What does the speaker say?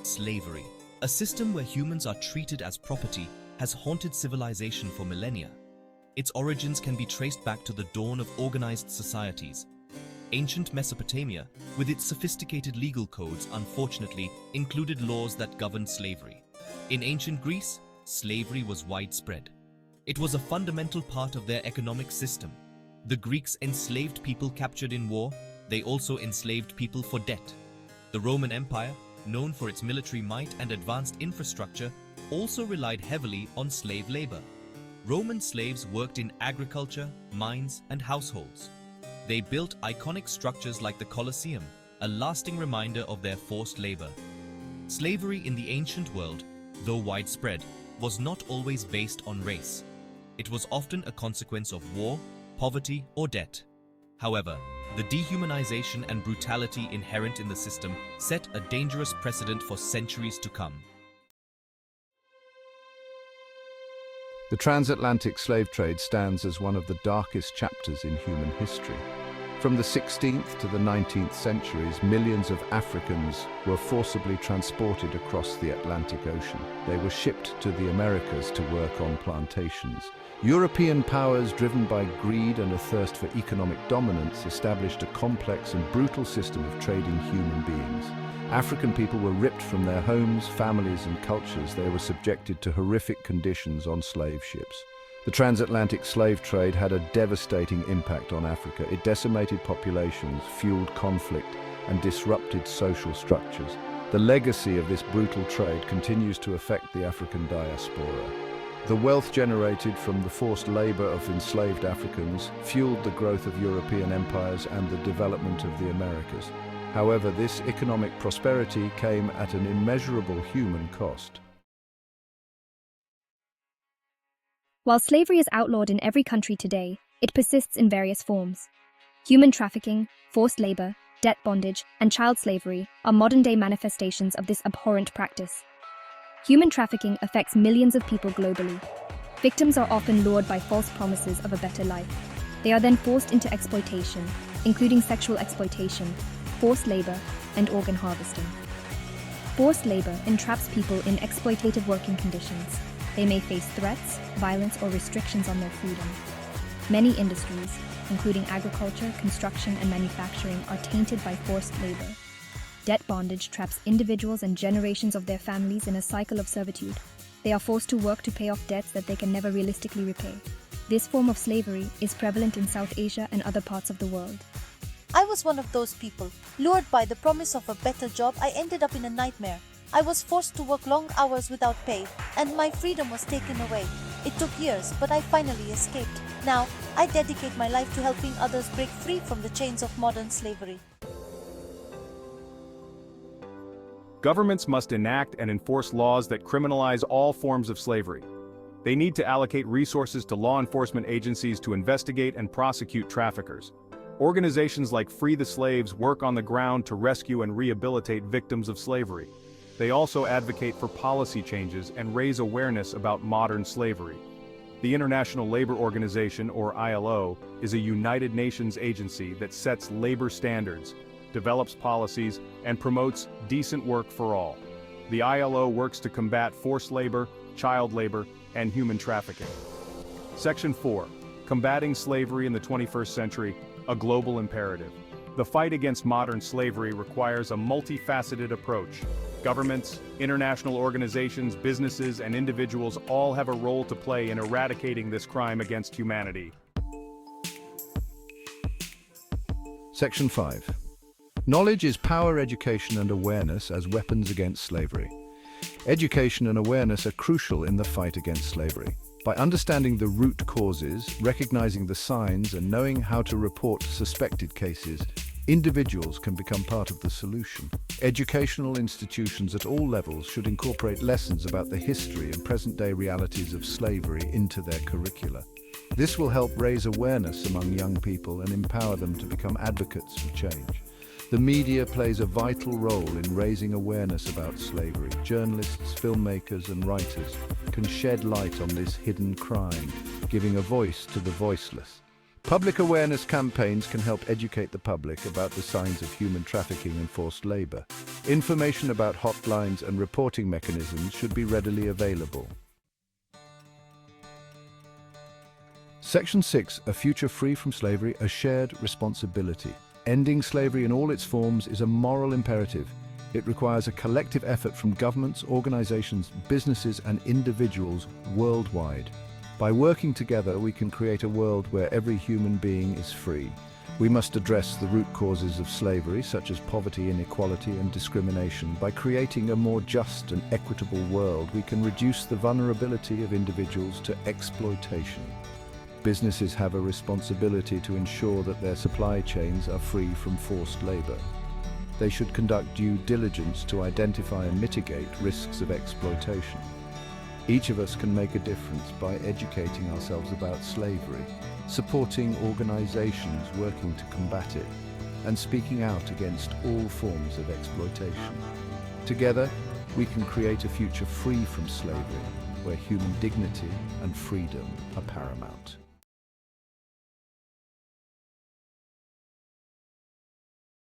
Slavery, a system where humans are treated as property, has haunted civilization for millennia. Its origins can be traced back to the dawn of organized societies. Ancient Mesopotamia, with its sophisticated legal codes, unfortunately, included laws that governed slavery. In ancient Greece, slavery was widespread. It was a fundamental part of their economic system. The Greeks enslaved people captured in war. They also enslaved people for debt. The Roman Empire, known for its military might and advanced infrastructure, also relied heavily on slave labor. Roman slaves worked in agriculture, mines, and households. They built iconic structures like the Colosseum, a lasting reminder of their forced labor. Slavery in the ancient world, though widespread, was not always based on race. It was often a consequence of war, poverty, or debt. However, the dehumanization and brutality inherent in the system set a dangerous precedent for centuries to come. The transatlantic slave trade stands as one of the darkest chapters in human history. From the 16th to the 19th centuries, millions of Africans were forcibly transported across the Atlantic Ocean. They were shipped to the Americas to work on plantations. European powers, driven by greed and a thirst for economic dominance, established a complex and brutal system of trading human beings. African people were ripped from their homes, families, and cultures. They were subjected to horrific conditions on slave ships. The transatlantic slave trade had a devastating impact on Africa. It decimated populations, fueled conflict, and disrupted social structures. The legacy of this brutal trade continues to affect the African diaspora. The wealth generated from the forced labor of enslaved Africans fueled the growth of European empires and the development of the Americas. However, this economic prosperity came at an immeasurable human cost. While slavery is outlawed in every country today, it persists in various forms. Human trafficking, forced labor, debt bondage, and child slavery are modern-day manifestations of this abhorrent practice. Human trafficking affects millions of people globally. Victims are often lured by false promises of a better life. They are then forced into exploitation, including sexual exploitation, forced labor, and organ harvesting. Forced labor entraps people in exploitative working conditions. They may face threats, violence, or restrictions on their freedom. Many industries, including agriculture, construction, and manufacturing, are tainted by forced labor. Debt bondage traps individuals and generations of their families in a cycle of servitude. They are forced to work to pay off debts that they can never realistically repay. This form of slavery is prevalent in South Asia and other parts of the world. I was one of those people. Lured by the promise of a better job, I ended up in a nightmare. I was forced to work long hours without pay, and my freedom was taken away. It took years, but I finally escaped. Now, I dedicate my life to helping others break free from the chains of modern slavery. Governments must enact and enforce laws that criminalize all forms of slavery. They need to allocate resources to law enforcement agencies to investigate and prosecute traffickers. Organizations like Free the Slaves work on the ground to rescue and rehabilitate victims of slavery. They also advocate for policy changes and raise awareness about modern slavery. The International Labor Organization, or ILO, is a United Nations agency that sets labor standards, develops policies, and promotes decent work for all. The ILO works to combat forced labor, child labor, and human trafficking. Section 4. Combating slavery in the 21st century, a global imperative. The fight against modern slavery requires a multifaceted approach. Governments, international organizations, businesses, and individuals all have a role to play in eradicating this crime against humanity. Section 5. Knowledge is power, education, and awareness as weapons against slavery. Education and awareness are crucial in the fight against slavery. By understanding the root causes, recognizing the signs, and knowing how to report suspected cases, individuals can become part of the solution. Educational institutions at all levels should incorporate lessons about the history and present-day realities of slavery into their curricula. This will help raise awareness among young people and empower them to become advocates for change. The media plays a vital role in raising awareness about slavery. Journalists, filmmakers, and writers can shed light on this hidden crime, giving a voice to the voiceless. Public awareness campaigns can help educate the public about the signs of human trafficking and forced labor. Information about hotlines and reporting mechanisms should be readily available. Section 6, A Future Free from Slavery, a Shared Responsibility. Ending slavery in all its forms is a moral imperative. It requires a collective effort from governments, organizations, businesses, and individuals worldwide. By working together, we can create a world where every human being is free. We must address the root causes of slavery, such as poverty, inequality, and discrimination. By creating a more just and equitable world, we can reduce the vulnerability of individuals to exploitation. Businesses have a responsibility to ensure that their supply chains are free from forced labor. They should conduct due diligence to identify and mitigate risks of exploitation. Each of us can make a difference by educating ourselves about slavery, supporting organizations working to combat it, and speaking out against all forms of exploitation. Together, we can create a future free from slavery, where human dignity and freedom are paramount.